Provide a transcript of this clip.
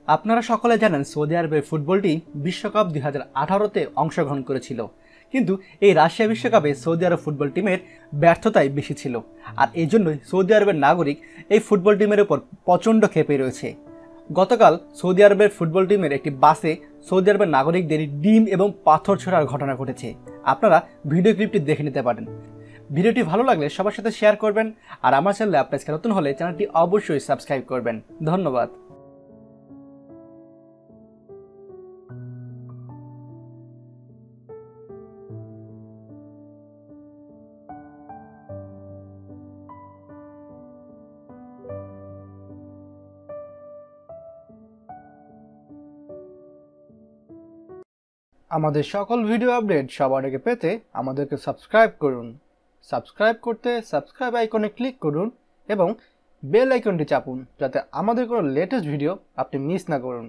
আপনারা সকলে জানেন সৌদি আরবের ফুটবল টিম বিশ্বকাপ 2018-তে অংশগ্রহণ করেছিল, কিন্তু এই রাশিয়া বিশ্বকাপে সৌদি আরব ফুটবল টিমের ব্যর্থতাই বেশি ছিল। আর এই জন্যই সৌদি আরবের নাগরিক এই ফুটবল টিমের উপর প্রচণ্ড ক্ষেপে রয়েছে। গতকাল সৌদি আরবের ফুটবল টিমের একটি বাসে সৌদি আরবের নাগরিকদের ডিম এবং পাথর ছোড়ার ঘটনা ঘটেছে। আপনারা ভিডিও ক্লিপটি দেখে নিতে পারেন। ভিডিওটি ভালো লাগলে সবার সাথে শেয়ার করবেন, আর আমার চ্যানেলে আপনি নতুন হলে চ্যানেলটি অবশ্যই সাবস্ক্রাইব করবেন। ধন্যবাদ। আমাদের সকল ভিডিও আপডেট সবার আগে পেতে আমাদেরকে সাবস্ক্রাইব করুন। সাবস্ক্রাইব করতে সাবস্ক্রাইব আইকনে ক্লিক করুন এবং বেল আইকনটি চাপুন, যাতে আমাদের কোনো লেটেস্ট ভিডিও আপনি মিস না করুন।